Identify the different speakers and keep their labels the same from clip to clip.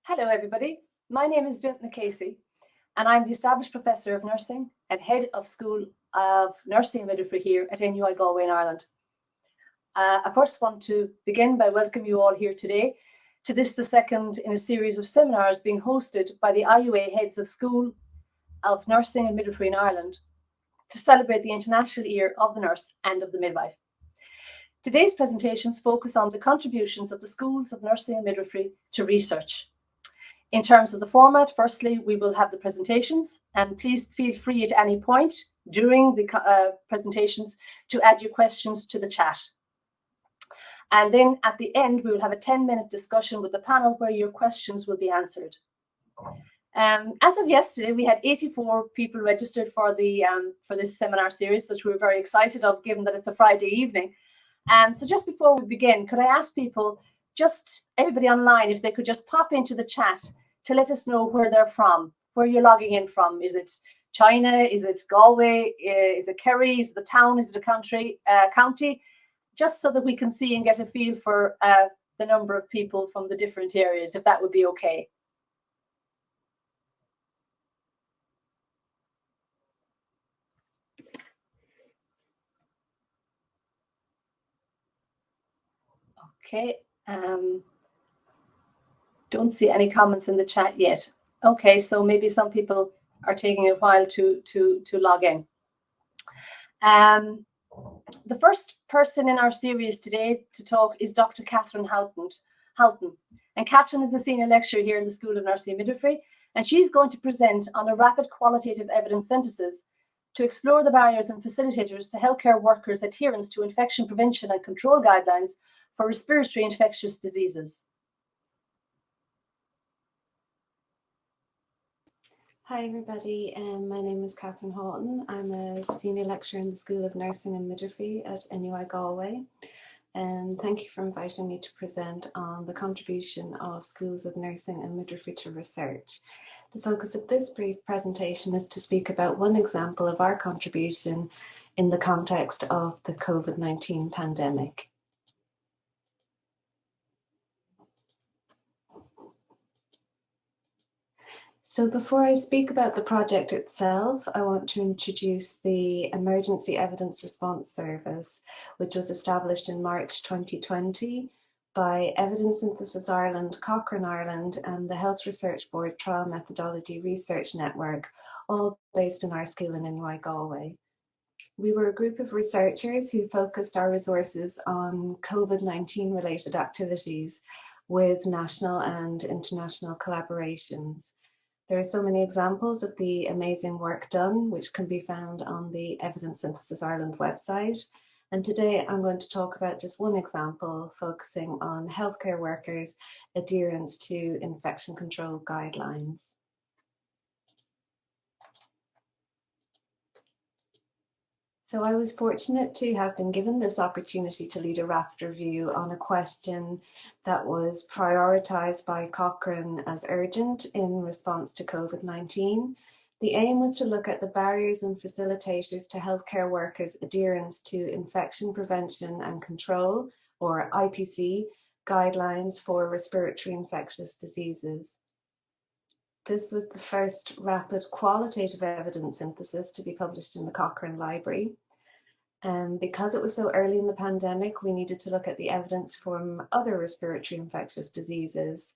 Speaker 1: Hello everybody, my name is Dympna and I'm the established Professor of Nursing and Head of School of Nursing and Midwifery here at NUI Galway in Ireland. I first want to begin by welcoming you all here today to this, the second in a series of seminars being hosted by the IUA Heads of School of Nursing and Midwifery in Ireland to celebrate the International Year of the Nurse and of the Midwife. Today's presentations focus on the contributions of the schools of nursing and midwifery to research. In terms of the format, firstly, we will have the presentations, and please feel free at any point during the presentations to add your questions to the chat. And then at the end, we will have a 10-minute discussion with the panel where your questions will be answered. As of yesterday, we had 84 people registered for this seminar series, which we're very excited of, given that it's a Friday evening. So just before we begin, could I ask people, just everybody online, if they could just pop into the chat to let us know where they're from, where you're logging in from. Is it China? Is it Galway? Is it Kerry? Is it the town? Is it a county? Just so that we can see and get a feel for the number of people from the different areas, if that would be okay. Okay. Don't see any comments in the chat yet. Okay, so maybe some people are taking a while to log in. The first person in our series today to talk is Dr. Catherine Houghton. And Catherine is a senior lecturer here in the School of Nursing and Midwifery, and she's going to present on a rapid qualitative evidence synthesis to explore the barriers and facilitators to healthcare workers' adherence to infection prevention and control guidelines for respiratory infectious diseases.
Speaker 2: Hi everybody, my name is Catherine Houghton. I'm a senior lecturer in the School of Nursing and Midwifery at NUI Galway, and thank you for inviting me to present on the contribution of schools of nursing and midwifery to research. The focus of this brief presentation is to speak about one example of our contribution in the context of the COVID-19 pandemic. So before I speak about the project itself, I want to introduce the Emergency Evidence Response Service, which was established in March 2020 by Evidence Synthesis Ireland, Cochrane Ireland, and the Health Research Board Trial Methodology Research Network, all based in our school in NUI Galway. We were a group of researchers who focused our resources on COVID-19 related activities with national and international collaborations. There are so many examples of the amazing work done, which can be found on the Evidence Synthesis Ireland website. And today I'm going to talk about just one example, focusing on healthcare workers' adherence to infection control guidelines. So I was fortunate to have been given this opportunity to lead a rapid review on a question that was prioritised by Cochrane as urgent in response to COVID-19. The aim was to look at the barriers and facilitators to healthcare workers' adherence to infection prevention and control, or IPC, guidelines for respiratory infectious diseases. This was the first rapid qualitative evidence synthesis to be published in the Cochrane Library. And because it was so early in the pandemic, we needed to look at the evidence from other respiratory infectious diseases.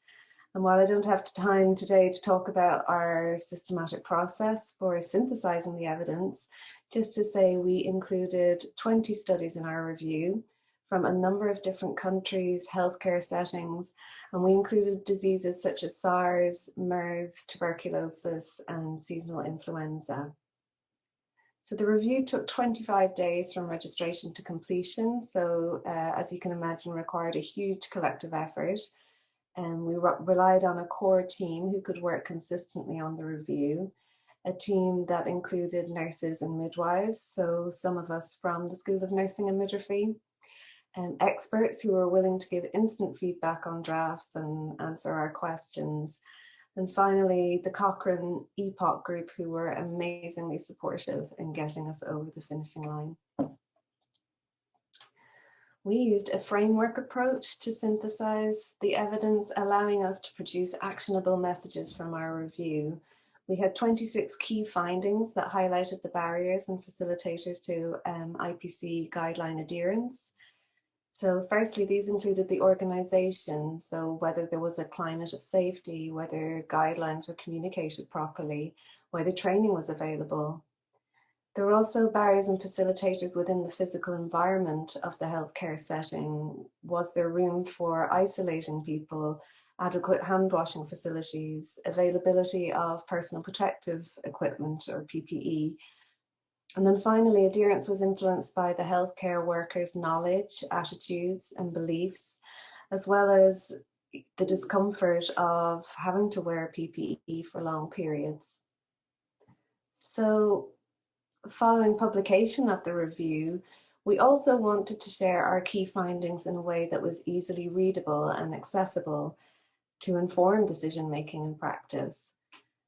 Speaker 2: And while I don't have time today to talk about our systematic process for synthesizing the evidence, just to say we included 20 studies in our review from a number of different countries, healthcare settings, and we included diseases such as SARS, MERS, tuberculosis, and seasonal influenza. So the review took 25 days from registration to completion, so as you can imagine, required a huge collective effort. And we relied on a core team who could work consistently on the review, a team that included nurses and midwives, so some of us from the School of Nursing and Midwifery, and experts who were willing to give instant feedback on drafts and answer our questions. And finally, the Cochrane EPOC group, who were amazingly supportive in getting us over the finishing line. We used a framework approach to synthesize the evidence, allowing us to produce actionable messages from our review. We had 26 key findings that highlighted the barriers and facilitators to IPC guideline adherence. So firstly, these included the organisation, so whether there was a climate of safety, whether guidelines were communicated properly, whether training was available. There were also barriers and facilitators within the physical environment of the healthcare setting. Was there room for isolating people, adequate hand washing facilities, availability of personal protective equipment or PPE? And then finally, adherence was influenced by the healthcare workers' knowledge, attitudes and beliefs, as well as the discomfort of having to wear PPE for long periods. So following publication of the review, we also wanted to share our key findings in a way that was easily readable and accessible to inform decision-making and practice.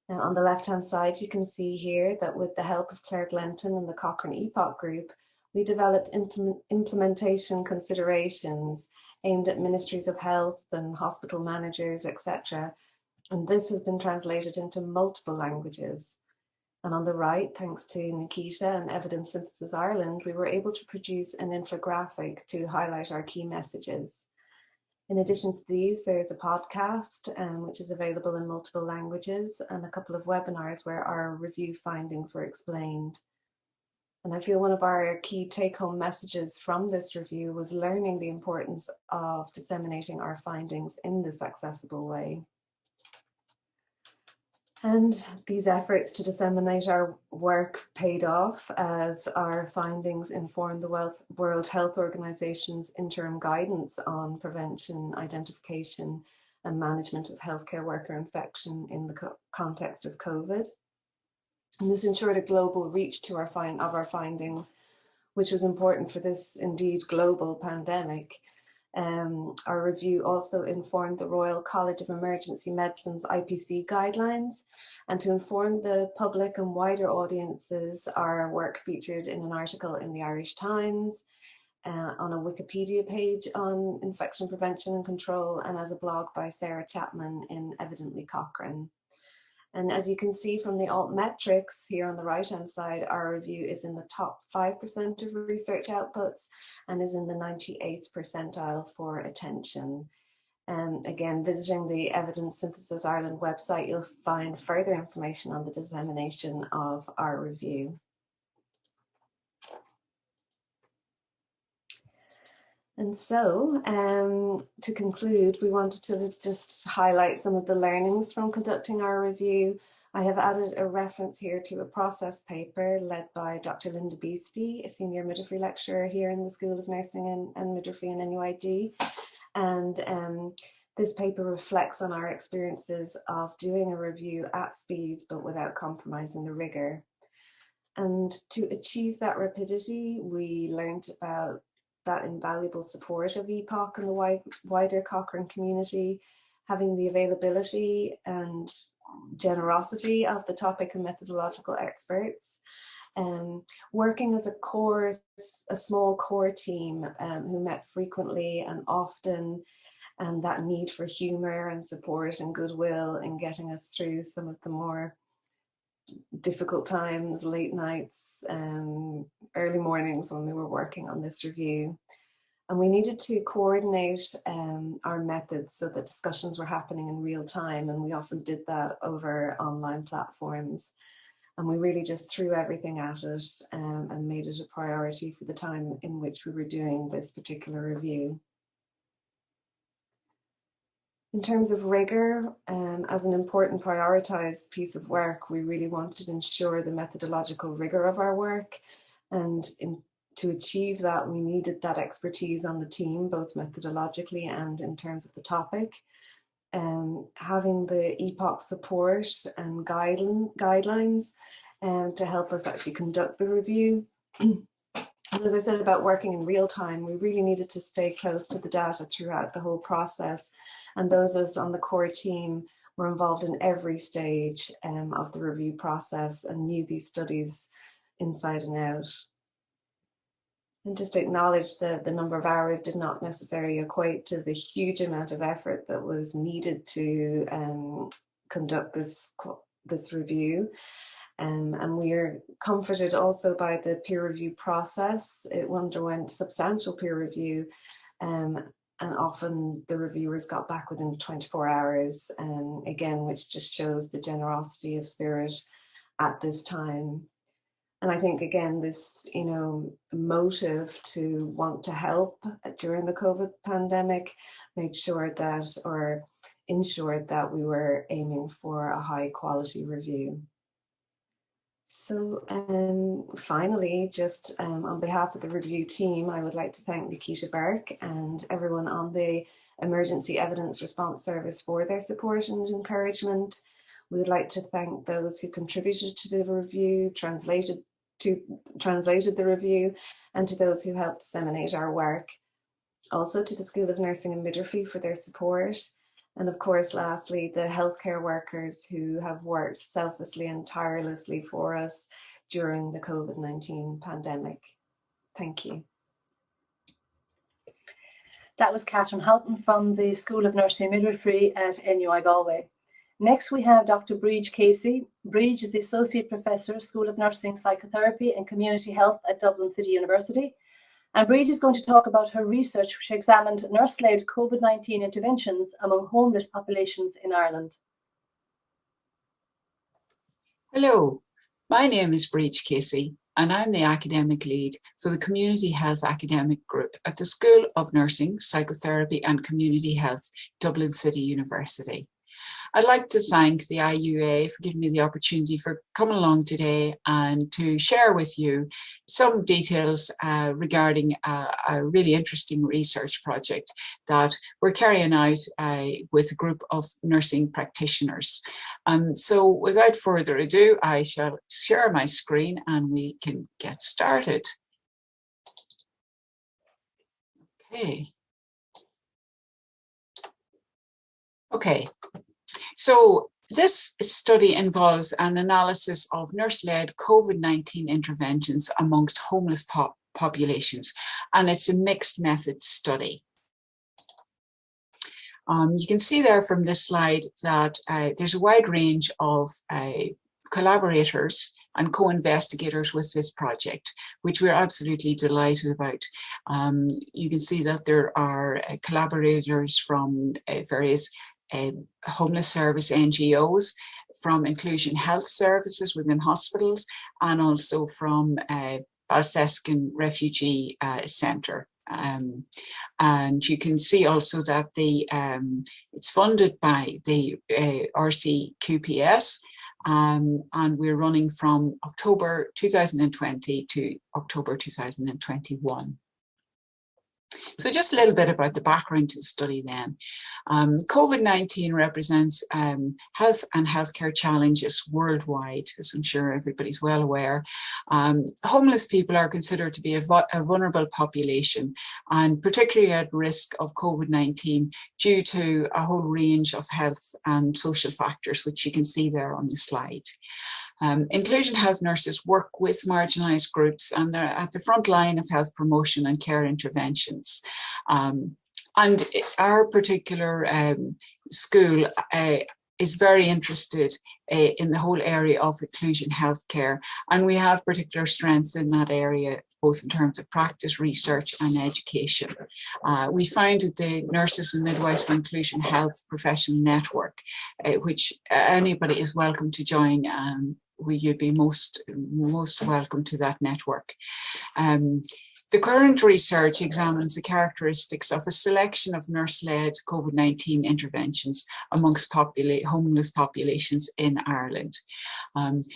Speaker 2: Now, on the left-hand side, you can see here that with the help of Claire Glenton and the Cochrane EPOC group, we developed implementation considerations aimed at ministries of health and hospital managers, etc. And this has been translated into multiple languages. And on the right, thanks to Nikita and Evidence Synthesis Ireland, we were able to produce an infographic to highlight our key messages. In addition to these, there's a podcast, which is available in multiple languages, and a couple of webinars where our review findings were explained. And I feel one of our key take-home messages from this review was learning the importance of disseminating our findings in this accessible way. And these efforts to disseminate our work paid off as our findings informed the World Health Organization's interim guidance on prevention, identification and management of healthcare worker infection in the context of COVID. And this ensured a global reach to our findings, which was important for this indeed global pandemic. Our review also informed the Royal College of Emergency Medicine's IPC guidelines, and to inform the public and wider audiences, our work featured in an article in the Irish Times, on a Wikipedia page on infection prevention and control, and as a blog by Sarah Chapman in Evidently Cochrane. And as you can see from the alt metrics here on the right-hand side, our review is in the top 5% of research outputs and is in the 98th percentile for attention. Again, visiting the Evidence Synthesis Ireland website, you'll find further information on the dissemination of our review. And so, to conclude, we wanted to just highlight some of the learnings from conducting our review. I have added a reference here to a process paper led by Dr. Linda Beastie, a senior midwifery lecturer here in the School of Nursing and Midwifery in NUIG. And this paper reflects on our experiences of doing a review at speed, but without compromising the rigour. And to achieve that rapidity, we learned about that invaluable support of EPOC and the wider Cochrane community, having the availability and generosity of the topic and methodological experts, working as a small core team who met frequently and often, and that need for humour and support and goodwill in getting us through some of the more difficult times, late nights, early mornings when we were working on this review. And we needed to coordinate our methods so that discussions were happening in real time, and we often did that over online platforms. And we really just threw everything at it and made it a priority for the time in which we were doing this particular review. In terms of rigour, as an important prioritised piece of work, we really wanted to ensure the methodological rigour of our work. And to achieve that, we needed that expertise on the team, both methodologically and in terms of the topic. Having the EPOC support and guidelines to help us actually conduct the review. And as I said about working in real time, we really needed to stay close to the data throughout the whole process. And those of us on the core team were involved in every stage of the review process and knew these studies inside and out. And just to acknowledge that the number of hours did not necessarily equate to the huge amount of effort that was needed to conduct this review. And we are comforted also by the peer review process. It underwent substantial peer review, and often the reviewers got back within 24 hours, again, which just shows the generosity of spirit at this time. And I think, again, this, motive to want to help during the COVID pandemic made sure that, or ensured that we were aiming for a high quality review. So finally, just on behalf of the review team, I would like to thank Nikita Burke and everyone on the Emergency Evidence Response Service for their support and encouragement. We would like to thank those who contributed to the review, translated the review, and to those who helped disseminate our work. Also to the School of Nursing and Midwifery for their support. And of course, lastly, the healthcare workers who have worked selflessly and tirelessly for us during the COVID-19 pandemic. Thank you.
Speaker 1: That was Catherine Houghton from the School of Nursing and Midwifery at NUI Galway. Next, we have Dr. Briege Casey. Briege is the Associate Professor, School of Nursing, Psychotherapy and Community Health at Dublin City University. And Briege is going to talk about her research, which examined nurse-led COVID-19 interventions among homeless populations in Ireland.
Speaker 3: Hello, my name is Briege Casey, and I'm the academic lead for the Community Health Academic Group at the School of Nursing, Psychotherapy and Community Health, Dublin City University. I'd like to thank the IUA for giving me the opportunity for coming along today and to share with you some details regarding a really interesting research project that we're carrying out with a group of nursing practitioners. So without further ado, I shall share my screen and we can get started. Okay. So this study involves an analysis of nurse-led COVID-19 interventions amongst homeless populations, and it's a mixed method study. You can see there from this slide that there's a wide range of collaborators and co-investigators with this project, which we're absolutely delighted about. You can see that there are collaborators from various homeless service NGOs, from inclusion health services within hospitals, and also from Balseskin Refugee Centre. And you can see also that it's funded by the RCQPS, and we're running from October 2020 to October 2021. So just a little bit about the background to the study then. COVID-19 represents health and healthcare challenges worldwide, as I'm sure everybody's well aware. Homeless people are considered to be a vulnerable population, and particularly at risk of COVID-19 due to a whole range of health and social factors, which you can see there on the slide. Inclusion health nurses work with marginalised groups, and they're at the front line of health promotion and care interventions. And our particular school is very interested in the whole area of inclusion healthcare, and we have particular strengths in that area, both in terms of practice, research and education. We founded the Nurses and Midwives for Inclusion Health Professional Network, which anybody is welcome to join. You'd be most welcome to that network. The current research examines the characteristics of a selection of nurse-led COVID-19 interventions amongst homeless populations in Ireland.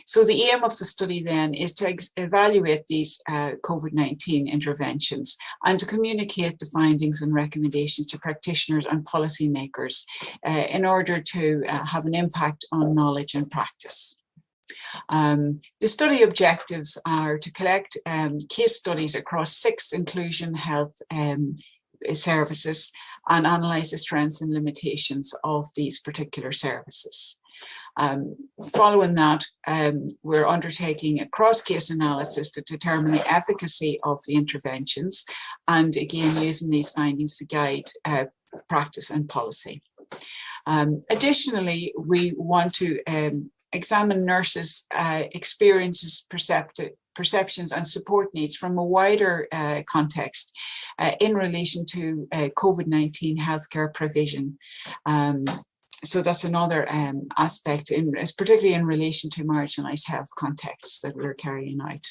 Speaker 3: So the aim of the study then is to evaluate these COVID-19 interventions and to communicate the findings and recommendations to practitioners and policymakers in order to have an impact on knowledge and practice. The study objectives are to collect case studies across 6 inclusion health services and analyse the strengths and limitations of these particular services. Following that, we're undertaking a cross-case analysis to determine the efficacy of the interventions, and again using these findings to guide practice and policy. Additionally, we want to examine nurses' experiences, perceptions and support needs from a wider context in relation to COVID-19 healthcare provision. So that's another aspect, particularly in relation to marginalised health contexts that we're carrying out.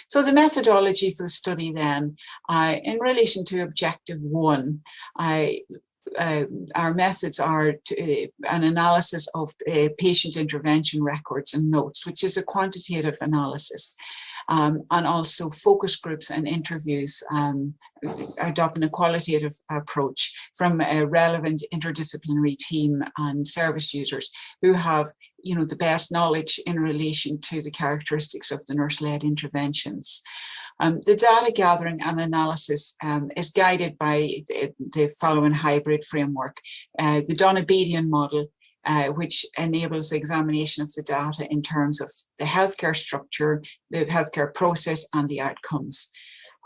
Speaker 3: So the methodology for the study then, in relation to objective 1, our methods are an analysis of patient intervention records and notes, which is a quantitative analysis, and also focus groups and interviews, adopting a qualitative approach from a relevant interdisciplinary team and service users who have, the best knowledge in relation to the characteristics of the nurse-led interventions. The data gathering and analysis is guided by the following hybrid framework: the Donna-Bedian model, which enables examination of the data in terms of the healthcare structure, the healthcare process and the outcomes;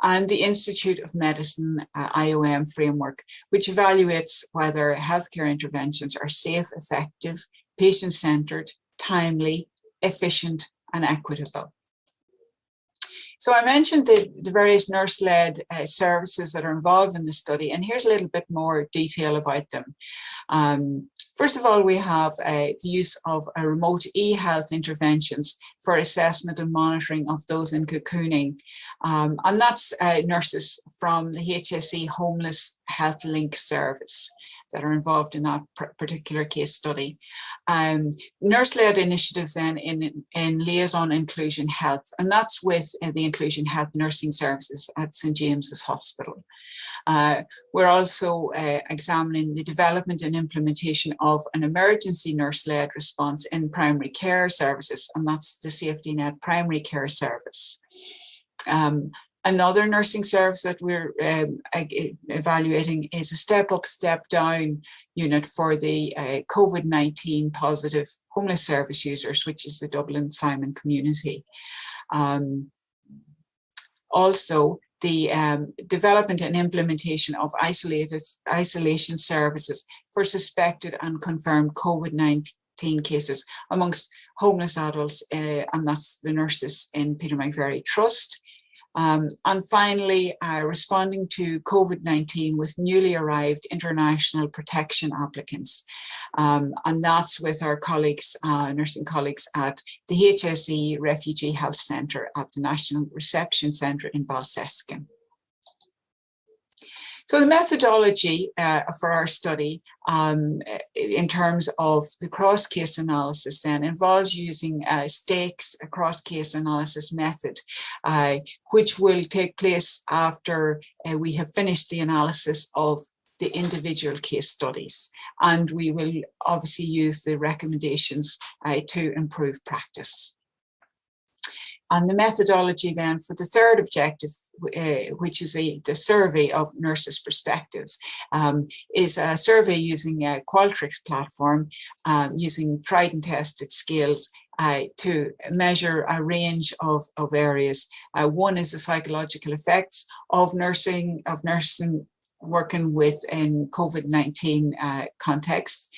Speaker 3: and the Institute of Medicine IOM framework, which evaluates whether healthcare interventions are safe, effective, patient-centred, timely, efficient and equitable. So I mentioned the various nurse-led services that are involved in the study, and here's a little bit more detail about them. First of all, we have the use of remote e-health interventions for assessment and monitoring of those in cocooning, and that's nurses from the HSE Homeless Health Link service that are involved in that particular case study. Nurse-led initiatives then in liaison inclusion health, and that's with the inclusion health nursing services at St. James's Hospital. We're also examining the development and implementation of an emergency nurse-led response in primary care services, and that's the Safety Net Primary Care Service. Another nursing service that we're evaluating is a step up, step down unit for the COVID-19 positive homeless service users, which is the Dublin Simon community. Also, the development and implementation of isolation services for suspected and confirmed COVID-19 cases amongst homeless adults, and that's the nurses in Peter McVerry Trust. And finally, responding to COVID-19 with newly arrived international protection applicants. And that's with our colleagues, nursing colleagues at the HSE Refugee Health Centre at the National Reception Centre in Balseskin. So the methodology for our study in terms of the cross-case analysis then involves using stakes, a cross-case analysis method, which will take place after we have finished the analysis of the individual case studies. And we will obviously use the recommendations to improve practice. And the methodology then for the third objective, which is the survey of nurses' perspectives, is a survey using a Qualtrics platform, using tried and tested scales to measure a range of areas. One is the psychological effects of nursing working within COVID-19 context.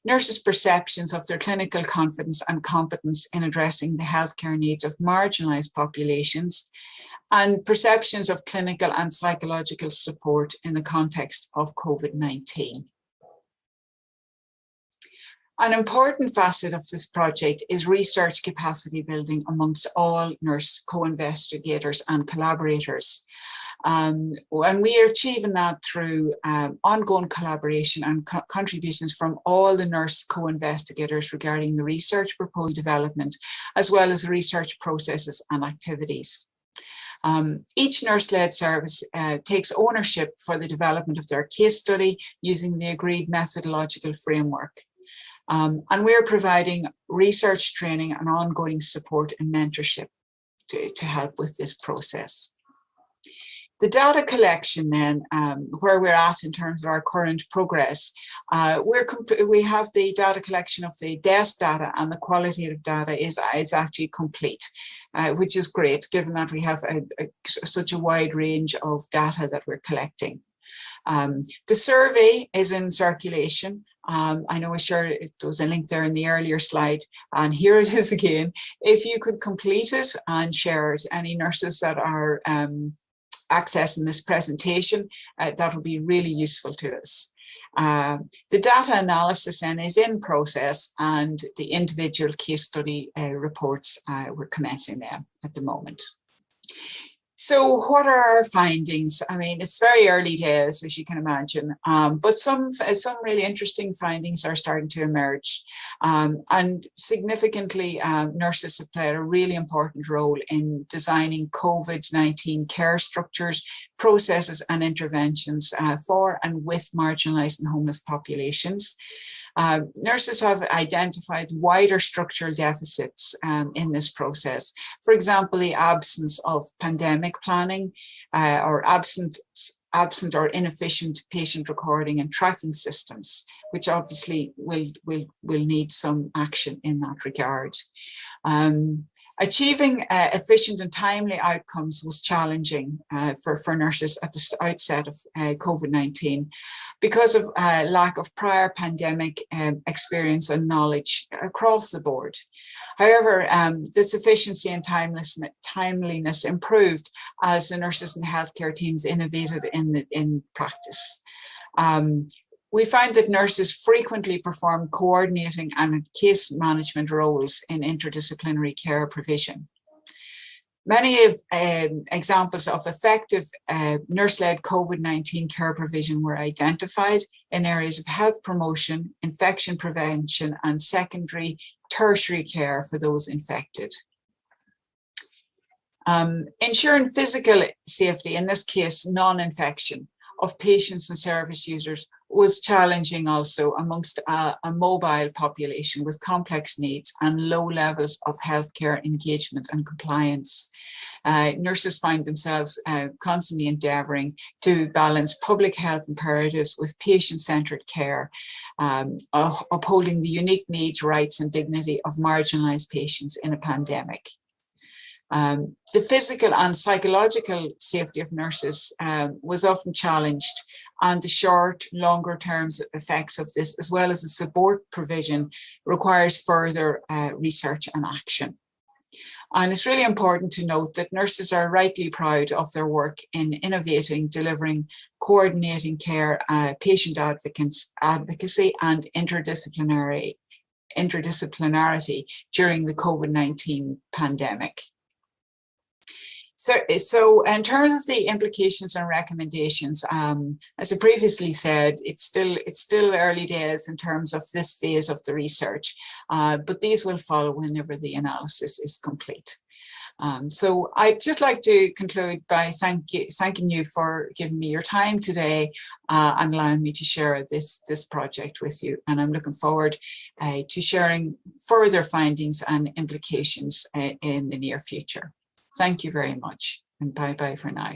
Speaker 3: Nurses' perceptions of their clinical confidence and competence in addressing the healthcare needs of marginalised populations, and perceptions of clinical and psychological support in the context of COVID-19. An important facet of this project is research capacity building amongst all nurse co-investigators and collaborators. And we are achieving that through ongoing collaboration and contributions from all the nurse co-investigators regarding the research proposal development, as well as research processes and activities. Each nurse-led service takes ownership for the development of their case study using the agreed methodological framework. And we're providing research training and ongoing support and mentorship to help with this process. The data collection then, where we're at in terms of our current progress, we have the data collection of the desk data, and the qualitative data is actually complete, which is great given that we have such a wide range of data that we're collecting. The survey is in circulation. I know I shared it, there was a link there in the earlier slide, and here it is again. If you could complete it and share it, any nurses that are accessing this presentation, that would be really useful to us. The data analysis then is in process, and the individual case study reports, we're commencing them at the moment. So what are our findings? I mean, it's very early days, as you can imagine, but some really interesting findings are starting to emerge. And significantly, nurses have played a really important role in designing COVID-19 care structures, processes and interventions for and with marginalised and homeless populations. Nurses have identified wider structural deficits in this process. For example, the absence of pandemic planning or absent or inefficient patient recording and tracking systems, which obviously will need some action in that regard. Achieving efficient and timely outcomes was challenging for nurses at the outset of COVID-19 because of lack of prior pandemic experience and knowledge across the board. However, this efficiency and timeliness improved as the nurses and healthcare teams innovated in practice. We find that nurses frequently perform coordinating and case management roles in interdisciplinary care provision. Many examples of effective nurse-led COVID-19 care provision were identified in areas of health promotion, infection prevention, and secondary, tertiary care for those infected. Ensuring physical safety, in this case, non-infection of patients and service users, was challenging also amongst a mobile population with complex needs and low levels of healthcare engagement and compliance. Nurses find themselves constantly endeavouring to balance public health imperatives with patient-centred care, upholding the unique needs, rights and dignity of marginalised patients in a pandemic. The physical and psychological safety of nurses was often challenged, and the short, longer term effects of this, as well as the support provision, requires further research and action. And it's really important to note that nurses are rightly proud of their work in innovating, delivering, coordinating care, patient advocacy and interdisciplinarity during the COVID-19 pandemic. So in terms of the implications and recommendations, as I previously said, it's still early days in terms of this phase of the research, but these will follow whenever the analysis is complete. So I'd just like to conclude by thanking you for giving me your time today and allowing me to share this project with you. And I'm looking forward to sharing further findings and implications in the near future. Thank you very much, and bye-bye for now.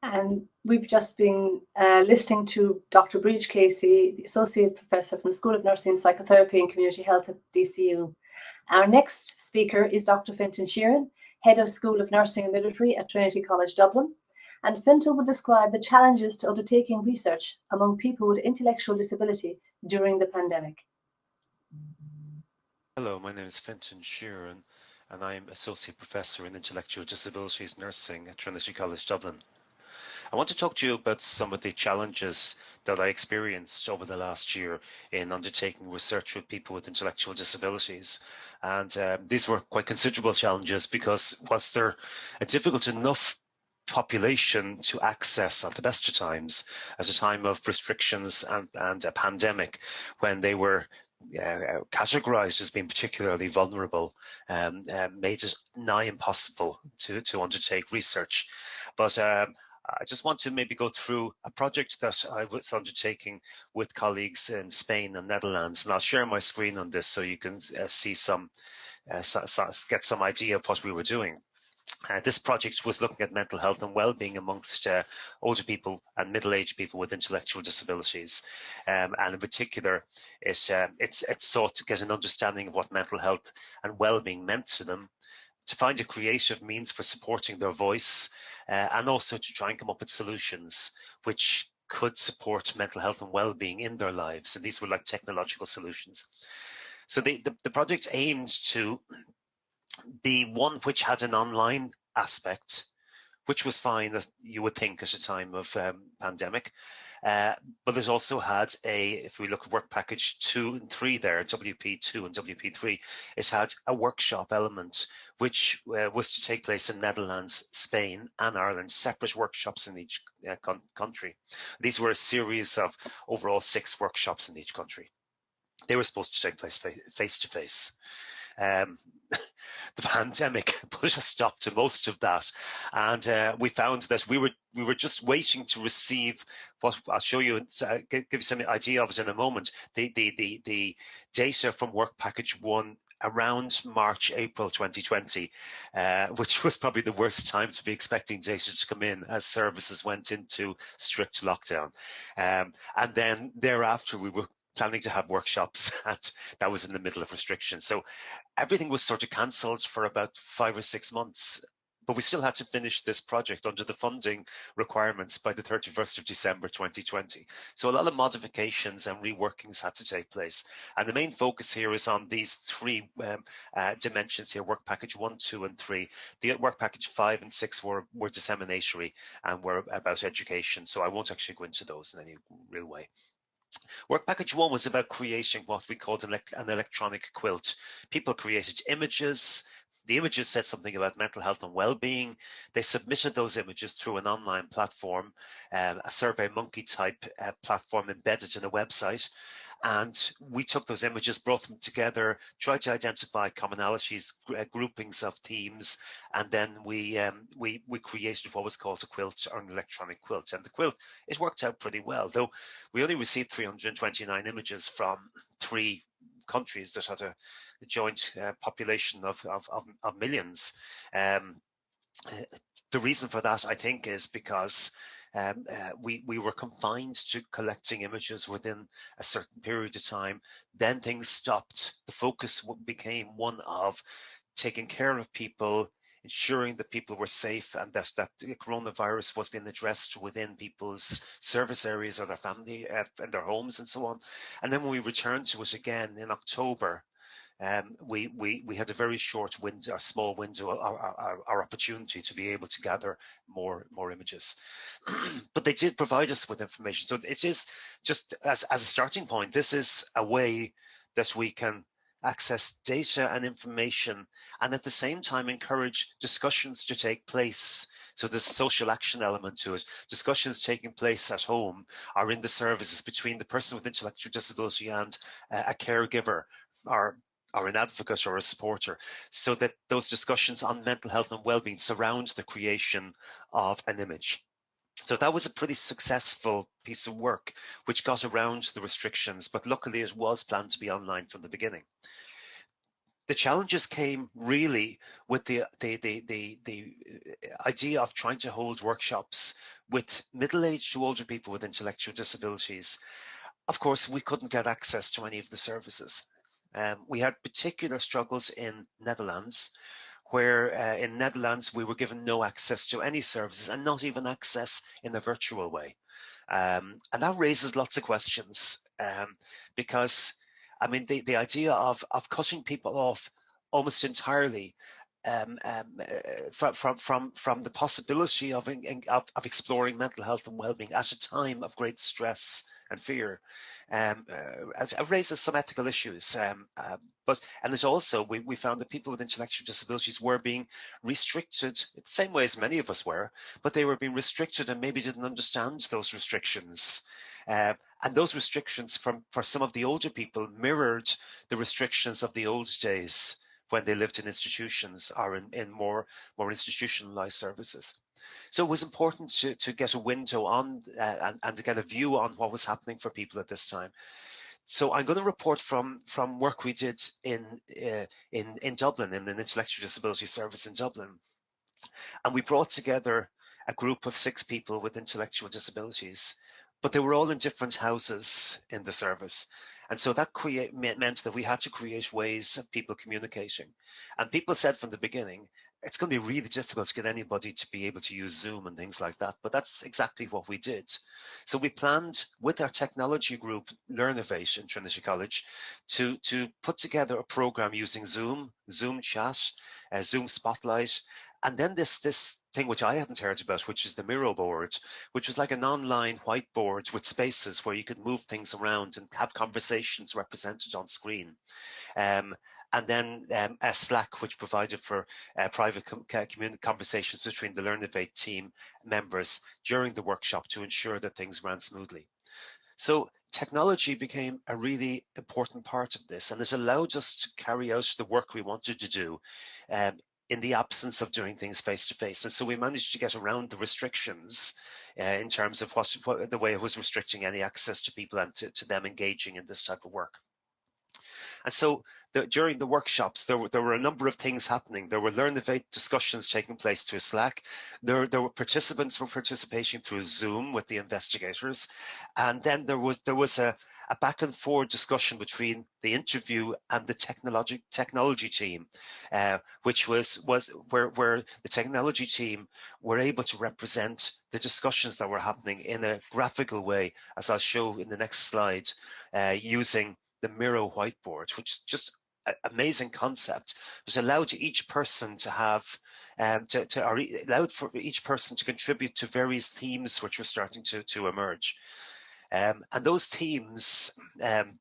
Speaker 1: And we've just been listening to Dr. Briege Casey, the Associate Professor from the School of Nursing, Psychotherapy and Community Health at DCU. Our next speaker is Dr. Fintan Sheerin, Head of School of Nursing and Midwifery at Trinity College, Dublin. And Fintan will describe the challenges to undertaking research among people with intellectual disability during the pandemic.
Speaker 4: Hello, my name is Fintan Sheerin, and I'm Associate Professor in Intellectual Disabilities Nursing at Trinity College, Dublin. I want to talk to you about some of the challenges that I experienced over the last year in undertaking research with people with intellectual disabilities. And these were quite considerable challenges because was there a difficult enough population to access at the best of times, at a time of restrictions and a pandemic, when they were categorized as being particularly vulnerable, made it nigh impossible to undertake research. But I just want to maybe go through a project that I was undertaking with colleagues in Spain and Netherlands, and I'll share my screen on this so you can see some, get some idea of what we were doing. This project was looking at mental health and well-being amongst older people and middle-aged people with intellectual disabilities, and in particular, it sought to get an understanding of what mental health and well-being meant to them, to find a creative means for supporting their voice, and also to try and come up with solutions which could support mental health and well-being in their lives. And these were like technological solutions. So the project aimed to be one which had an online aspect, which was fine, you would think, at a time of pandemic. But it also had if we look at work package 2 and 3 there, WP2 and WP3, it had a workshop element, which was to take place in Netherlands, Spain and Ireland, separate workshops in each country. These were a series of overall 6 workshops in each country. They were supposed to take place face to face. The pandemic put a stop to most of that, and we found that we were just waiting to receive what I'll show you, give you some idea of it in a moment. The data from work package 1 around March, April 2020, which was probably the worst time to be expecting data to come in, as services went into strict lockdown, and then thereafter we were planning to have workshops, and that was in the middle of restrictions. So everything was sort of cancelled for about 5 or 6 months, but we still had to finish this project under the funding requirements by the 31st of December 2020. So a lot of modifications and reworkings had to take place. And the main focus here is on these 3 dimensions here: work package 1, 2 and 3. The work package 5 and 6 were disseminatory and were about education. So I won't actually go into those in any real way. Work package 1 was about creating what we called an electronic quilt. People created images. The images said something about mental health and well-being. They submitted those images through an online platform, a SurveyMonkey type platform embedded in a website. And we took those images, brought them together, tried to identify commonalities, groupings of themes, and then we created what was called a quilt, or an electronic quilt. And the quilt, it worked out pretty well, though we only received 329 images from 3 countries that had a joint population of millions. The reason for that, I think, is because we were confined to collecting images within a certain period of time. Then things stopped. The focus became one of taking care of people, ensuring that people were safe, and that the coronavirus was being addressed within people's service areas or their family and their homes and so on. And then when we returned to it again in October, we had a very short window, a small window, our opportunity to be able to gather more images. But they did provide us with information. So it is just as a starting point, this is a way that we can access data and information, and at the same time encourage discussions to take place. So there's a social action element to it. Discussions taking place at home or in the services between the person with intellectual disability and a caregiver, or an advocate or a supporter, so that those discussions on mental health and well-being surround the creation of an image. So that was a pretty successful piece of work, which got around the restrictions, but luckily it was planned to be online from the beginning. The challenges came really with the idea of trying to hold workshops with middle-aged to older people with intellectual disabilities. Of course, we couldn't get access to any of the services. We had particular struggles in Netherlands, where in Netherlands we were given no access to any services, and not even access in a virtual way. And that raises lots of questions, because I mean the idea of cutting people off almost entirely from the possibility of exploring mental health and well-being at a time of great stress and fear raises some ethical issues. And there's also, we found that people with intellectual disabilities were being restricted in the same way as many of us were, but they were being restricted and maybe didn't understand those restrictions. And those restrictions for some of the older people mirrored the restrictions of the old days when they lived in institutions or in more institutionalized services. So it was important to get a window on and to get a view on what was happening for people at this time. So I'm going to report from work we did in Dublin, in an intellectual disability service in Dublin. And we brought together a group of 6 people with intellectual disabilities, but they were all in different houses in the service. And so that meant that we had to create ways of people communicating. And people said from the beginning, it's going to be really difficult to get anybody to be able to use Zoom and things like that. But that's exactly what we did. So we planned with our technology group, Learnovate in Trinity College, to put together a program using Zoom, Zoom Chat, Zoom Spotlight, and then this thing which I hadn't heard about, which is the Miro board, which was like an online whiteboard with spaces where you could move things around and have conversations represented on screen. And then a Slack, which provided for private community conversations between the Learnovate team members during the workshop to ensure that things ran smoothly. So technology became a really important part of this, and it allowed us to carry out the work we wanted to do in the absence of doing things face to face. And so we managed to get around the restrictions in terms of what the way it was restricting any access to people and to them engaging in this type of work. And so during the workshops, there were a number of things happening. There were Learnovate discussions taking place through Slack. There were participants were participating through Zoom with the investigators. And then there was a back and forth discussion between the interview and the technology team, which was where the technology team were able to represent the discussions that were happening in a graphical way, as I'll show in the next slide, using the Miro whiteboard, which is just an amazing concept. It was allowed to each person to have, allowed for each person to contribute to various themes which were starting to emerge. And those themes, during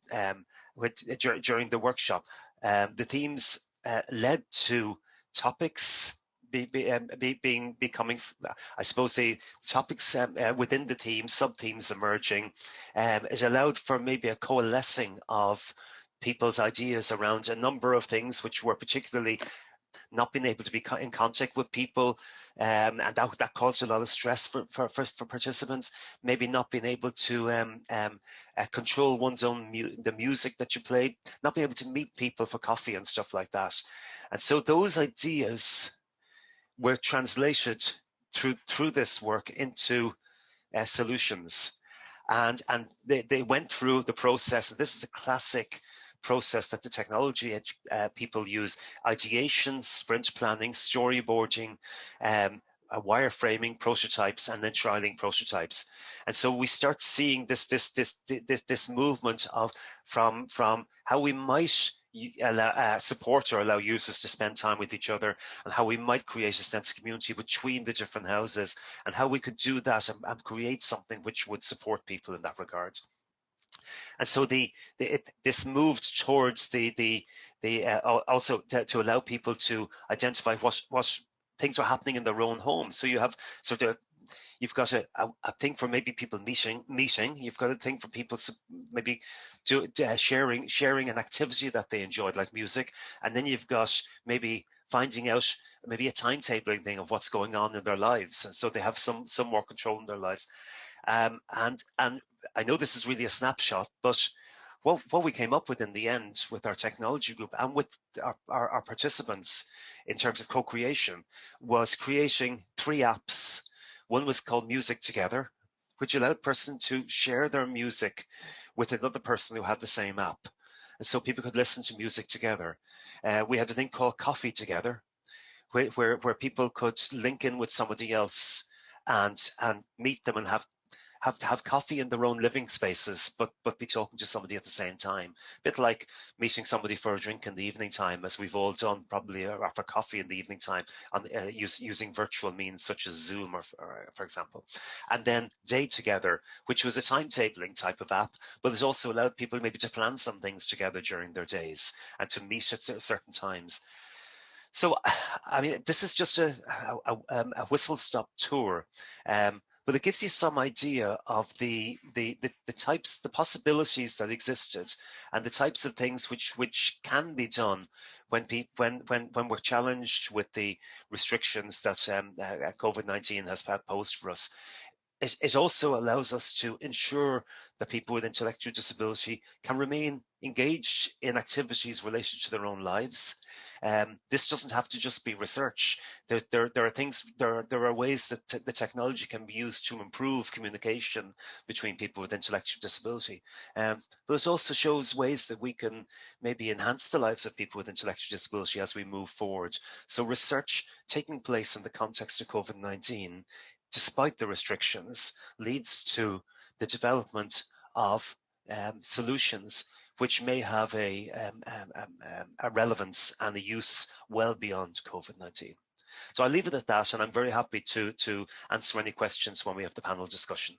Speaker 4: the workshop, the themes led to topics becoming, I suppose, the topics within the theme, sub-themes emerging. It allowed for maybe a coalescing of people's ideas around a number of things which were particularly not being able to be in contact with people, and that caused a lot of stress for participants. Maybe not being able to control one's own the music that you played, not being able to meet people for coffee and stuff like that. And so those ideas were translated through this work into solutions, and they went through the process. This is a classic process that the technology people use: ideation, sprint planning, storyboarding, wireframing prototypes, and then trialing prototypes. And so we start seeing this movement of from how we might support or allow users to spend time with each other, and how we might create a sense of community between the different houses, and how we could do that and create something which would support people in that regard. And so this moved towards also to allow people to identify what things are happening in their own homes. So you have you've got a thing for maybe people meeting. You've got a thing for people maybe sharing an activity that they enjoyed, like music, and then you've got maybe finding out maybe a timetabling thing of what's going on in their lives, and so they have some more control in their lives. And I know this is really a snapshot, but what we came up with in the end with our technology group and with our participants in terms of co-creation was creating 3 apps. One was called Music Together, which allowed a person to share their music with another person who had the same app. And so people could listen to music together. We had a thing called Coffee Together, where people could link in with somebody else and meet them and have coffee in their own living spaces, but be talking to somebody at the same time. A bit like meeting somebody for a drink in the evening time, as we've all done probably after coffee in the evening time, on using virtual means such as Zoom, or for example. And then Day Together, which was a timetabling type of app, but it also allowed people maybe to plan some things together during their days and to meet at certain times. So, I mean, this is just a whistle-stop tour. But it gives you some idea of the types, the possibilities that existed, and the types of things which can be done when we're challenged with the restrictions that COVID-19 has posed for us. It also allows us to ensure that people with intellectual disability can remain engaged in activities related to their own lives, This doesn't have to just be research. There are ways that the technology can be used to improve communication between people with intellectual disability. But it also shows ways that we can maybe enhance the lives of people with intellectual disability as we move forward. So research taking place in the context of COVID-19, despite the restrictions, leads to the development of solutions which may have a relevance and a use well beyond COVID-19. So I'll leave it at that, and I'm very happy to answer any questions when we have the panel discussion.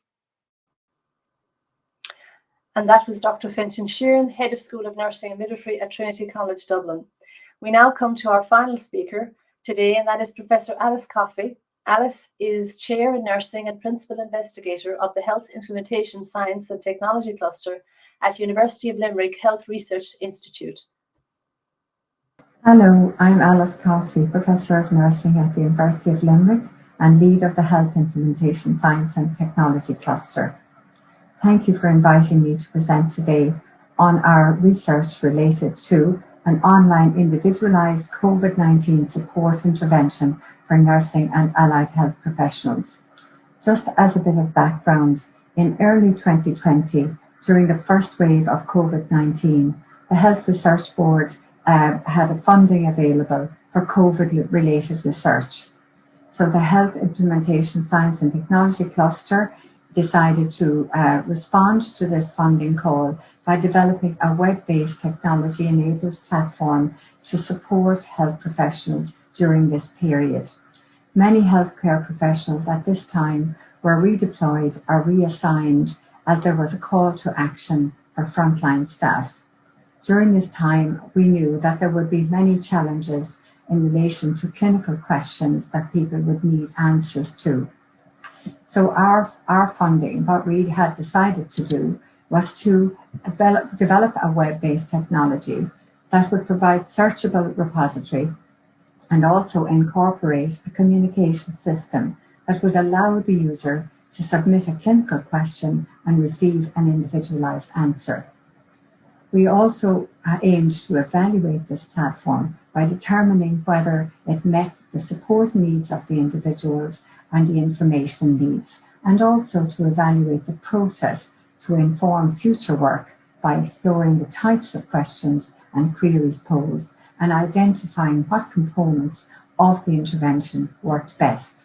Speaker 1: And that was Dr. Fintan Sheerin, Head of School of Nursing and Midwifery at Trinity College, Dublin. We now come to our final speaker today, and that is Professor Alice Coffey. Alice is Chair in Nursing and Principal Investigator of the Health Implementation Science and Technology Cluster at University of Limerick Health Research Institute.
Speaker 5: Hello, I'm Alice Coffey, Professor of Nursing at the University of Limerick and lead of the Health Implementation Science and Technology Cluster. Thank you for inviting me to present today on our research related to an online individualised COVID-19 support intervention for nursing and allied health professionals. Just as a bit of background, in early 2020, during the first wave of COVID-19, the Health Research Board had a funding available for COVID-related research. So the Health Implementation Science and Technology Cluster decided to respond to this funding call by developing a web-based technology-enabled platform to support health professionals during this period. Many healthcare professionals at this time were redeployed or reassigned as there was a call to action for frontline staff. During this time, we knew that there would be many challenges in relation to clinical questions that people would need answers to. So our funding, what we had decided to do, was to develop a web-based technology that would provide searchable repository and also incorporate a communication system that would allow the user to submit a clinical question and receive an individualized answer. We also aimed to evaluate this platform by determining whether it met the support needs of the individuals and the information needs, and also to evaluate the process to inform future work by exploring the types of questions and queries posed and identifying what components of the intervention worked best.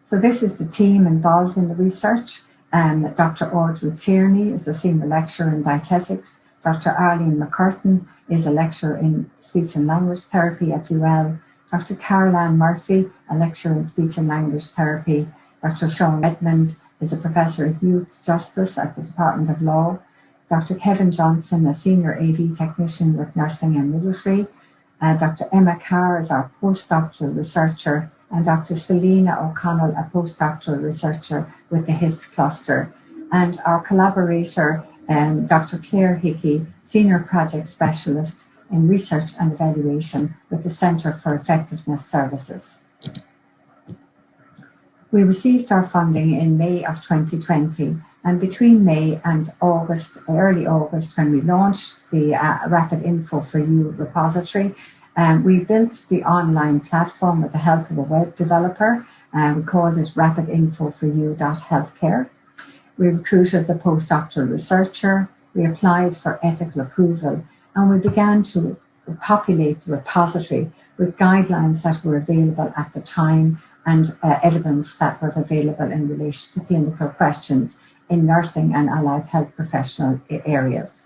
Speaker 5: So this is the team involved in the research. Dr. Audrey Tierney is a senior lecturer in dietetics. Dr. Arlene McCurtain is a lecturer in speech and language therapy at UL. Dr. Caroline Murphy, a lecturer in speech and language therapy. Dr. Sean Edmond is a professor of youth justice at the Department of Law. Dr. Kevin Johnson, a senior AV technician with nursing and midwifery. Dr. Emma Carr is our postdoctoral researcher, and Dr. Selena O'Connell, a postdoctoral researcher with the HITS cluster. And our collaborator, Dr. Claire Hickey, senior project specialist in research and evaluation with the Centre for Effectiveness Services. We received our funding in May of 2020, and between May and August, early August, when we launched the Rapid Info for You repository, we built the online platform with the help of a web developer. We called it rapidinfoforyou.healthcare. We recruited the postdoctoral researcher, we applied for ethical approval, and we began to populate the repository with guidelines that were available at the time and evidence that was available in relation to clinical questions in nursing and allied health professional areas.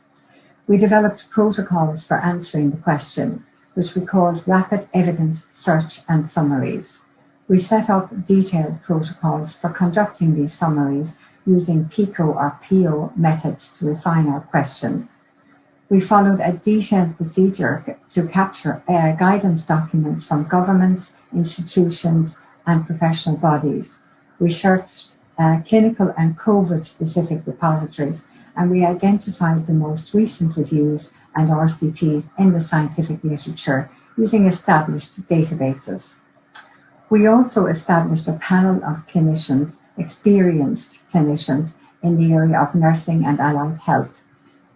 Speaker 5: We developed protocols for answering the questions, which we called Rapid Evidence Search and Summaries. We set up detailed protocols for conducting these summaries using PICO or PO methods to refine our questions. We followed a detailed procedure to capture guidance documents from governments, institutions, and professional bodies. We searched clinical and COVID-specific repositories, and we identified the most recent reviews and RCTs in the scientific literature using established databases. We also established a panel of clinicians, experienced clinicians in the area of nursing and allied health.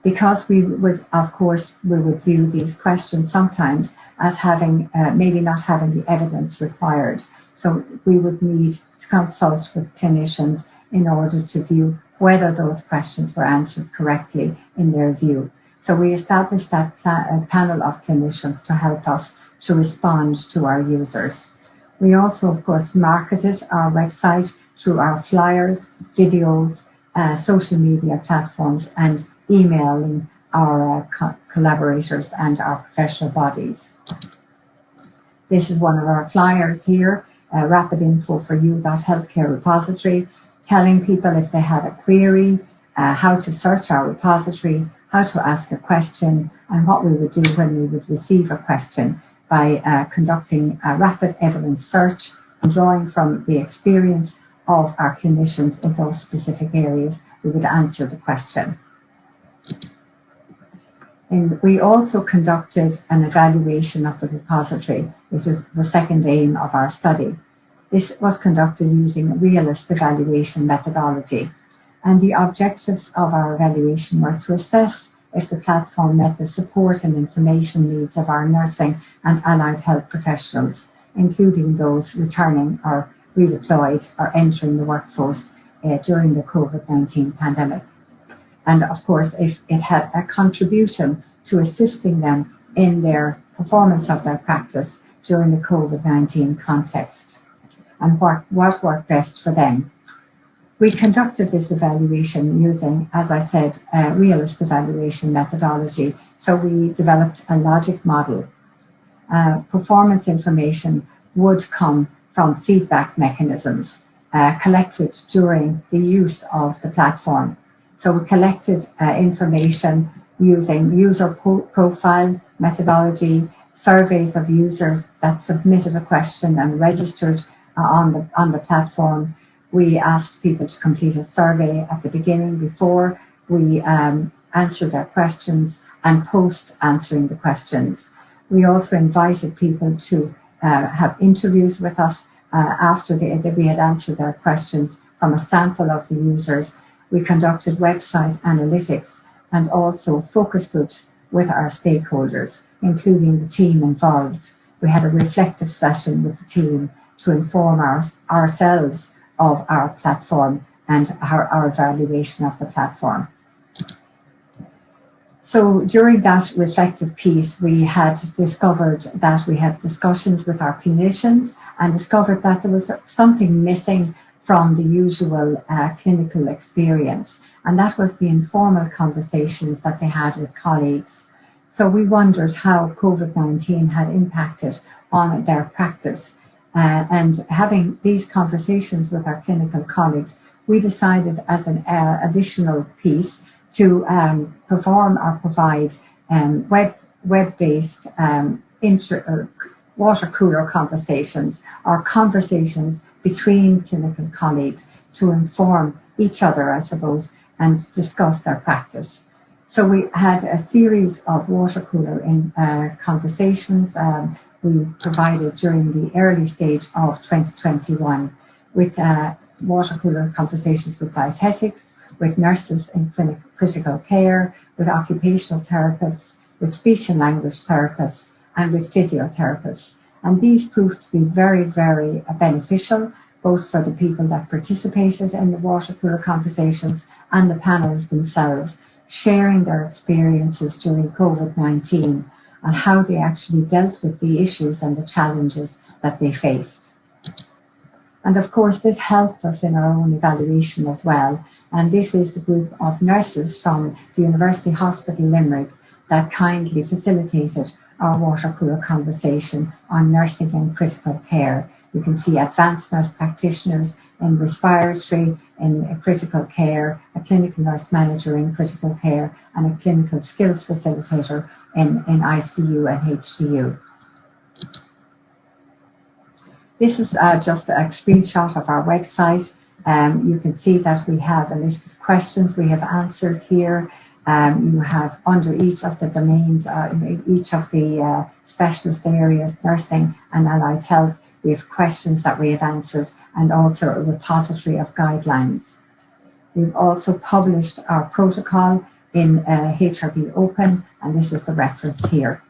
Speaker 5: Because we would, of course, we would view these questions sometimes as having, maybe not having the evidence required. So we would need to consult with clinicians in order to view whether those questions were answered correctly in their view. So we established that panel of clinicians to help us to respond to our users. We also, of course, marketed our website through our flyers, videos, social media platforms, and emailing our collaborators and our professional bodies. This is one of our flyers here, rapid info for you, that healthcare repository, telling people if they had a query, how to search our repository, how to ask a question, and what we would do when we would receive a question by conducting a rapid evidence search and drawing from the experience of our clinicians in those specific areas. We would answer the question. And we also conducted an evaluation of the repository. This is the second aim of our study. This was conducted using realist evaluation methodology. And the objectives of our evaluation were to assess if the platform met the support and information needs of our nursing and allied health professionals, including those returning or redeployed or entering the workforce during the COVID-19 pandemic. And of course, if it had a contribution to assisting them in their performance of their practice during the COVID-19 context, and what worked best for them. We conducted this evaluation using, as I said, a realist evaluation methodology. So we developed a logic model. Performance information would come from feedback mechanisms collected during the use of the platform. So we collected information using user profile methodology, surveys of users that submitted a question and registered on the platform. We asked people to complete a survey at the beginning before we answered their questions and post answering the questions. We also invited people to have interviews with us after we had answered their questions from a sample of the users. We conducted website analytics and also focus groups with our stakeholders, including the team involved. We had a reflective session with the team to inform ourselves of our platform and our evaluation of the platform. So during that reflective piece, we had discovered that we had discussions with our clinicians and discovered that there was something missing from the usual clinical experience, and that was the informal conversations that they had with colleagues. So we wondered how COVID-19 had impacted on their practice. And having these conversations with our clinical colleagues, we decided as an additional piece to perform or provide web-based water cooler conversations, or conversations between clinical colleagues to inform each other, I suppose, and discuss their practice. So we had a series of water cooler conversations we provided during the early stage of 2021 with water cooler conversations with dietetics, with nurses in critical care, with occupational therapists, with speech and language therapists, and with physiotherapists. And these proved to be very, very beneficial, both for the people that participated in the water cooler conversations and the panels themselves, sharing their experiences during COVID-19 and how they actually dealt with the issues and the challenges that they faced. And of course, this helped us in our own evaluation as well. And this is the group of nurses from the University Hospital Limerick that kindly facilitated our water cooler conversation on nursing in critical care. You can see advanced nurse practitioners in respiratory, in critical care, a clinical nurse manager in critical care, and a clinical skills facilitator in ICU and HCU. This is just a screenshot of our website. You can see that we have a list of questions we have answered here. You have under each of the domains, in each of the specialist areas, nursing and allied health, we have questions that we have answered, and also a repository of guidelines. We've also published our protocol in HRB Open, and this is the reference here.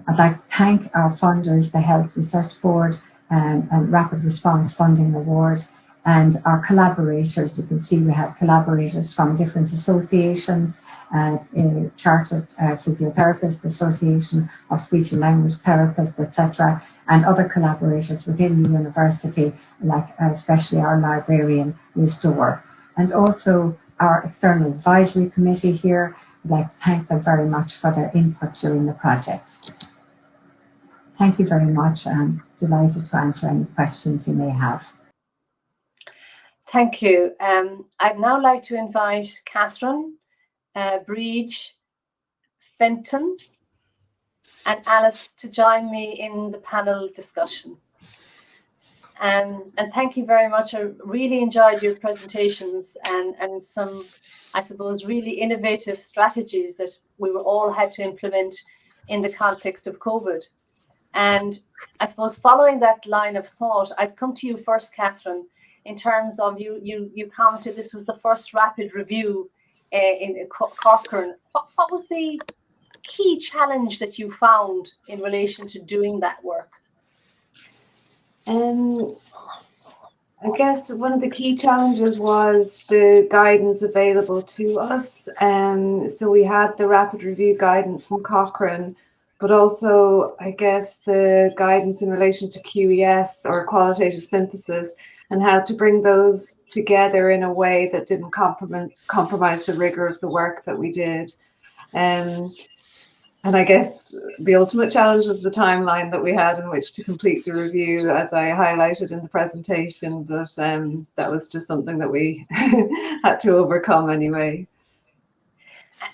Speaker 5: I'd like to thank our funders, the Health Research Board and Rapid Response Funding Award, and our collaborators. You can see we have collaborators from different associations, Chartered Physiotherapist Association of Speech and Language Therapists, etc., and other collaborators within the university, like especially our librarian, Liz Dorr. And also our External Advisory Committee here. I'd like to thank them very much for their input during the project. Thank you very much. I'm delighted to answer any questions you may have.
Speaker 1: Thank you. I'd now like to invite Catherine, Briege, Fintan, and Alice to join me in the panel discussion. And thank you very much. I really enjoyed your presentations and some, I suppose, really innovative strategies that we were all had to implement in the context of COVID. And I suppose following that line of thought, I'd come to you first, Catherine, in terms of you commented this was the first rapid review in Cochrane. What was the key challenge that you found in relation to doing that work?
Speaker 2: I guess one of the key challenges was the guidance available to us. So we had the rapid review guidance from Cochrane, but also, I guess, the guidance in relation to QES or qualitative synthesis, and how to bring those together in a way that didn't compromise the rigor of the work that we did. And I guess the ultimate challenge was the timeline that we had in which to complete the review, as I highlighted in the presentation, but that was just something that we had to overcome anyway.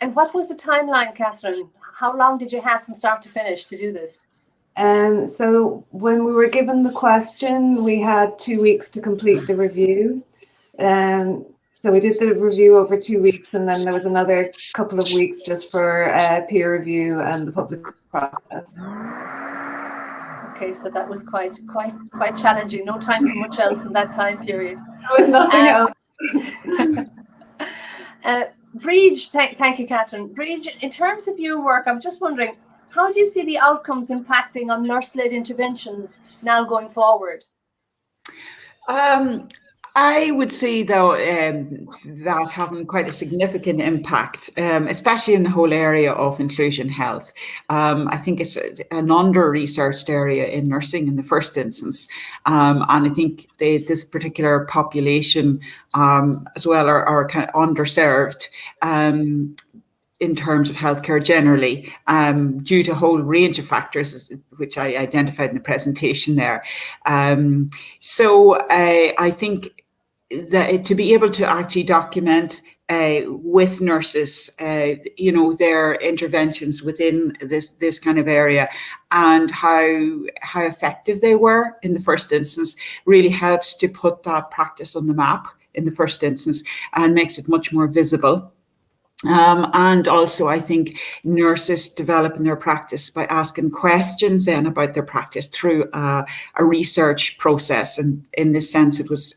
Speaker 1: And what was the timeline, Catherine? How long did you have from start to finish to do this?
Speaker 2: So when we were given the question, we had 2 weeks to complete the review. So we did the review over 2 weeks, and then there was another couple of weeks just for peer review and the public process.
Speaker 1: Okay, so that was quite challenging. No time for much else in that time period.
Speaker 2: There was nothing else.
Speaker 1: Briege, thank you, Catherine. Briege, in terms of your work, I'm just wondering, how do you see the outcomes impacting on nurse-led interventions now going forward?
Speaker 3: I would see, though, that having quite a significant impact, especially in the whole area of inclusion health. I think it's an under-researched area in nursing in the first instance. And I think this particular population as well are kind of underserved in terms of healthcare generally, due to a whole range of factors, which I identified in the presentation there. So I think that to be able to actually document with nurses, their interventions within this kind of area and how effective they were in the first instance really helps to put that practice on the map in the first instance and makes it much more visible. And also, I think nurses develop in their practice by asking questions then about their practice through a research process. And in this sense, it was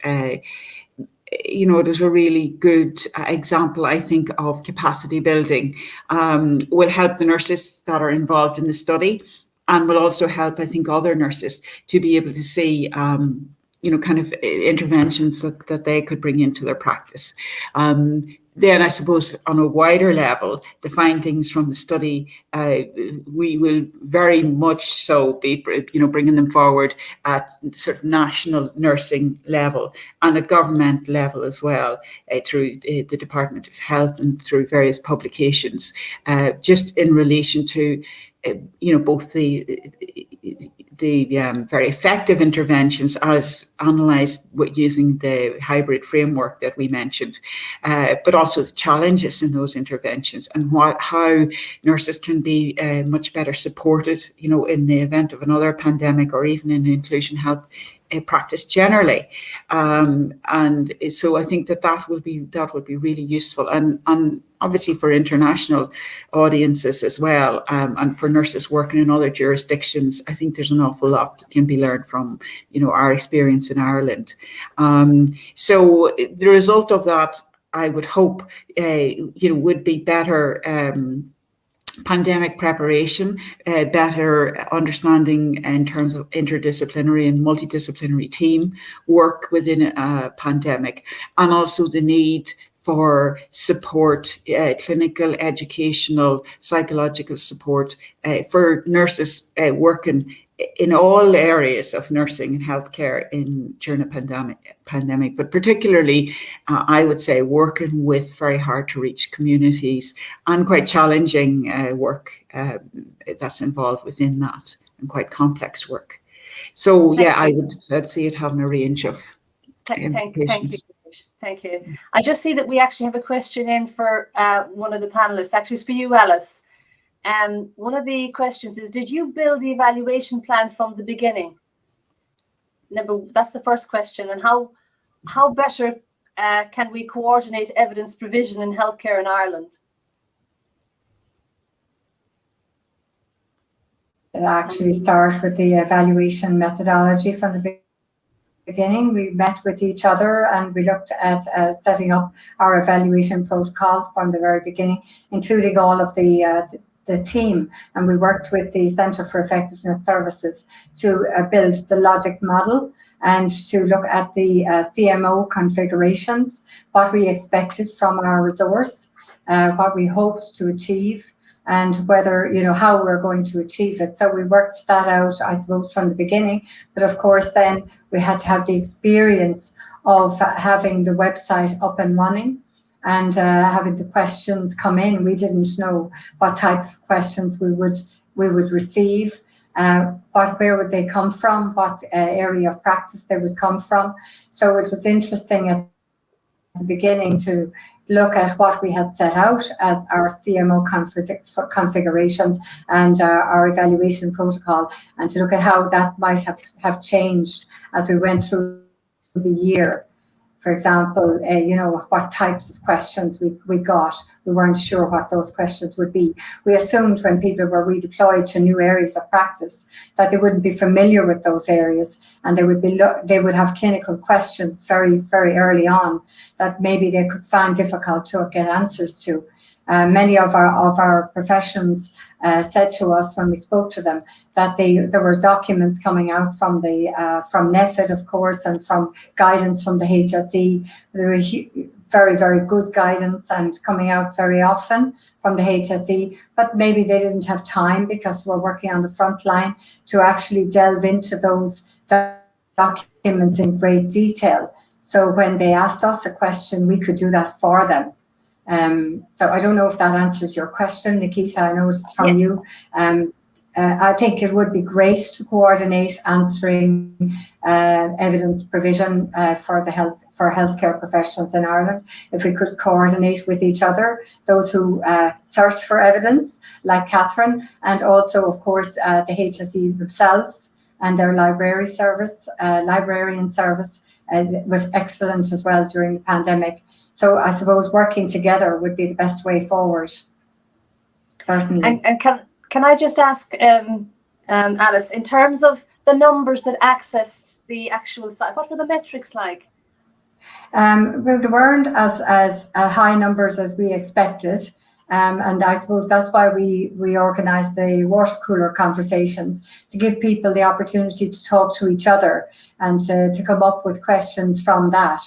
Speaker 3: it was a really good example, I think, of capacity building. Will help the nurses that are involved in the study, and will also help, I think, other nurses to be able to see kind of interventions that they could bring into their practice. Then I suppose on a wider level, the findings from the study, we will very much so be, bringing them forward at sort of national nursing level and at government level as well, through the Department of Health and through various publications, just in relation to, both the very effective interventions as analysed using the hybrid framework that we mentioned, but also the challenges in those interventions and how nurses can be much better supported, in the event of another pandemic or even in inclusion health practice generally. And so I think that will be really useful and obviously for international audiences as well, and for nurses working in other jurisdictions. I think there's an awful lot that can be learned from our experience in Ireland. So the result of that, I would hope, would be better pandemic preparation, better understanding in terms of interdisciplinary and multidisciplinary team work within a pandemic, and also the need for support, clinical, educational, psychological support for nurses working in all areas of nursing and healthcare during a pandemic, but particularly, I would say, working with very hard to reach communities and quite challenging work that's involved within that, and quite complex work. So yeah, I'd see it having a range of implications.
Speaker 1: Thank you. I just see that we actually have a question in for one of the panelists. Actually, it's for you, Alice. One of the questions is, did you build the evaluation plan from the beginning? That's the first question. And how better can we coordinate evidence provision in healthcare in Ireland?
Speaker 5: It actually starts with the evaluation methodology from the beginning. We met with each other and we looked at setting up our evaluation protocol from the very beginning, including all of the team, and we worked with the Centre for Effectiveness Services to build the logic model and to look at the CMO configurations, what we expected from our resource, what we hoped to achieve, and whether, how we're going to achieve it. So we worked that out, I suppose, from the beginning. But of course, then we had to have the experience of having the website up and running and having the questions come in. We didn't know what type of questions we would receive, where would they come from, what area of practice they would come from. So it was interesting at the beginning to look at what we had set out as our CMO configurations and our evaluation protocol, and to look at how that might have changed as we went through the year. For example, what types of questions we got. We weren't sure what those questions would be. We assumed when people were redeployed to new areas of practice that they wouldn't be familiar with those areas, and they would have clinical questions very, very early on that maybe they could find difficult to get answers to. Many of our professions said to us when we spoke to them that there were documents coming out from NEFIT, of course, and from guidance from the HSE. There were very, very good guidance and coming out very often from the HSE, but maybe they didn't have time because we're working on the front line to actually delve into those documents in great detail. So when they asked us a question, we could do that for them. So I don't know if that answers your question, Nikita. I know it's from you. I think it would be great to coordinate answering evidence provision for healthcare professionals in Ireland. If we could coordinate with each other, those who search for evidence, like Catherine, and also, of course, the HSE themselves and their librarian service was excellent as well during the pandemic. So I suppose working together would be the best way forward. Certainly.
Speaker 1: And can I just ask, Alice, in terms of the numbers that accessed the actual site, what were the metrics like?
Speaker 5: Well, they weren't as high numbers as we expected. And I suppose that's why we organised the water cooler conversations, to give people the opportunity to talk to each other and to come up with questions from that.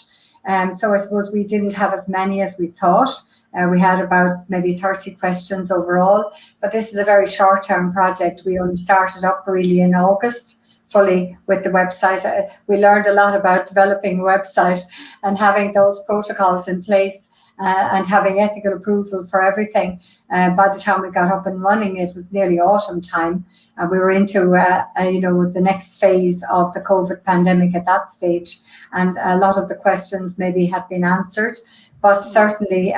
Speaker 5: So I suppose we didn't have as many as we thought. We had about maybe 30 questions overall, but this is a very short-term project. We only started up really in August, fully with the website. We learned a lot about developing a website and having those protocols in place and having ethical approval for everything. By the time we got up and running, it was nearly autumn time. We were into the next phase of the COVID pandemic at that stage, and a lot of the questions maybe had been answered, but certainly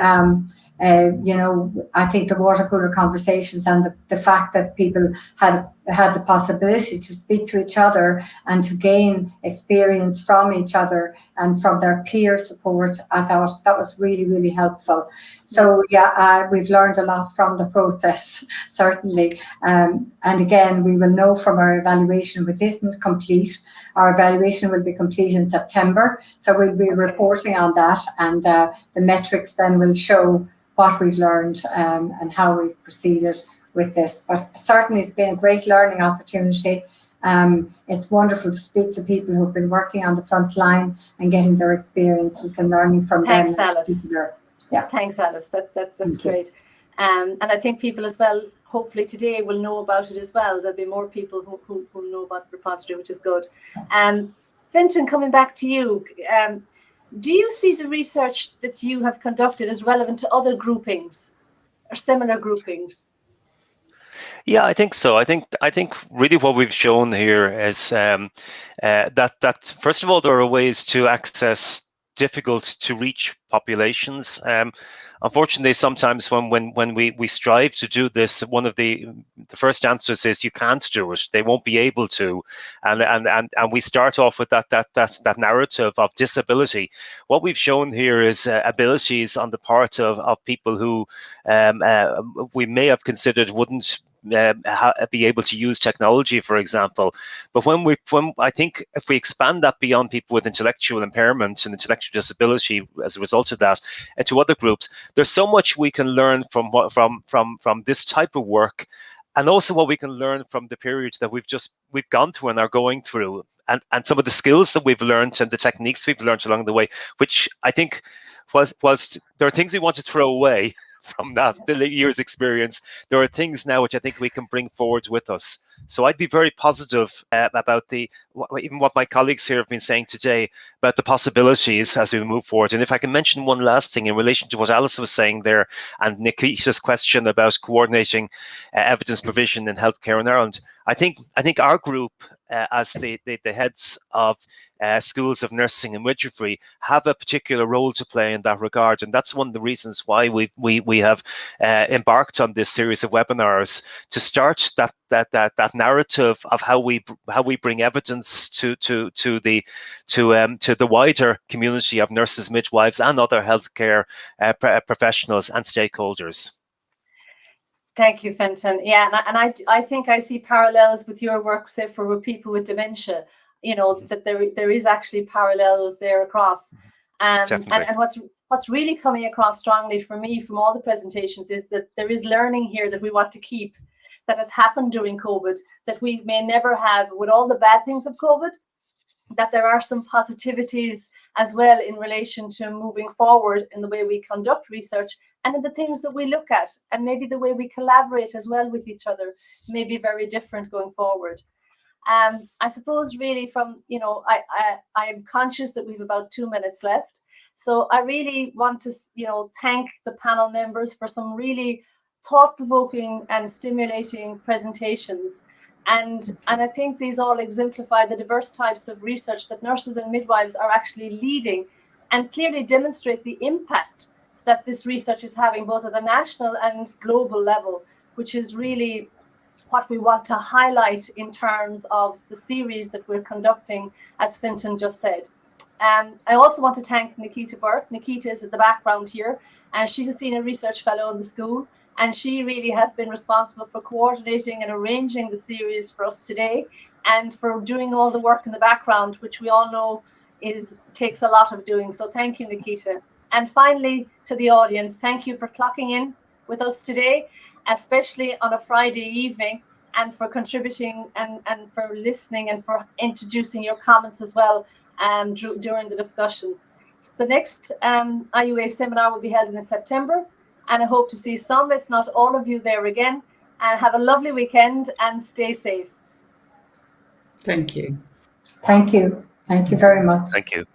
Speaker 5: I think the water cooler conversations and the fact that people had the possibility to speak to each other and to gain experience from each other and from their peer support, I thought that was really, really helpful. So yeah, we've learned a lot from the process, certainly. And again, we will know from our evaluation, which isn't complete. Our evaluation will be complete in September. So we'll be reporting on that, and the metrics then will show what we've learned and how we've proceeded with this. But certainly it's been a great learning opportunity. It's wonderful to speak to people who've been working on the front line and getting their experiences and learning from them.
Speaker 1: Thanks, Alice.
Speaker 5: Yeah.
Speaker 1: Thanks, Alice. That's great. And I think people as well, hopefully today, will know about it as well. There'll be more people who know about the repository, which is good. Fintan, coming back to you, do you see the research that you have conducted as relevant to other groupings or similar groupings?
Speaker 4: Yeah, I think so. I think really what we've shown here is that first of all, there are ways to access difficult to reach populations. Unfortunately, sometimes when we strive to do this, one of the first answers is you can't do it. They won't be able to, and we start off with that narrative of disability. What we've shown here is abilities on the part of people who we may have considered wouldn't be able to use technology, for example. But when I think if we expand that beyond people with intellectual impairment and intellectual disability as a result of that, and to other groups, there's so much we can learn from this type of work, and also what we can learn from the period that we've gone through and are going through, and some of the skills that we've learned and the techniques we've learned along the way, which I think whilst there are things we want to throw away from that, the year's experience, there are things now which I think we can bring forward with us. So I'd be very positive about even what my colleagues here have been saying today about the possibilities as we move forward. And if I can mention one last thing in relation to what Alice was saying there and Nikita's question about coordinating evidence provision in healthcare in Ireland, I think our group, as the heads of schools of nursing and midwifery, have a particular role to play in that regard, and that's one of the reasons why we have embarked on this series of webinars to start that narrative of how we bring evidence to the wider community of nurses, midwives, and other healthcare professionals and stakeholders.
Speaker 1: Thank you, Fintan. Yeah, and I think I see parallels with your work, say, for people with dementia. You know, that there is actually parallels there across. And what's really coming across strongly for me from all the presentations is that there is learning here that we want to keep, that has happened during COVID, that we may never have with all the bad things of COVID, that there are some positivities as well in relation to moving forward in the way we conduct research and in the things that we look at, and maybe the way we collaborate as well with each other may be very different going forward. I suppose really from, I am conscious that we have about 2 minutes left. So I really want to, thank the panel members for some really thought-provoking and stimulating presentations. And I think these all exemplify the diverse types of research that nurses and midwives are actually leading, and clearly demonstrate the impact that this research is having both at a national and global level, which is really what we want to highlight in terms of the series that we're conducting, as Fintan just said. I also want to thank Nikita Burke. Nikita is at the background here, and she's a senior research fellow in the school, and she really has been responsible for coordinating and arranging the series for us today, and for doing all the work in the background, which we all know takes a lot of doing. So thank you, Nikita. And finally, to the audience, thank you for clocking in with us today, especially on a Friday evening, and for contributing and for listening and for introducing your comments as well during the discussion. So the next IUA seminar will be held in September, and I hope to see some, if not all of you there again, and have a lovely weekend and stay safe.
Speaker 3: Thank you.
Speaker 5: Thank you. Thank you very much.
Speaker 4: Thank you.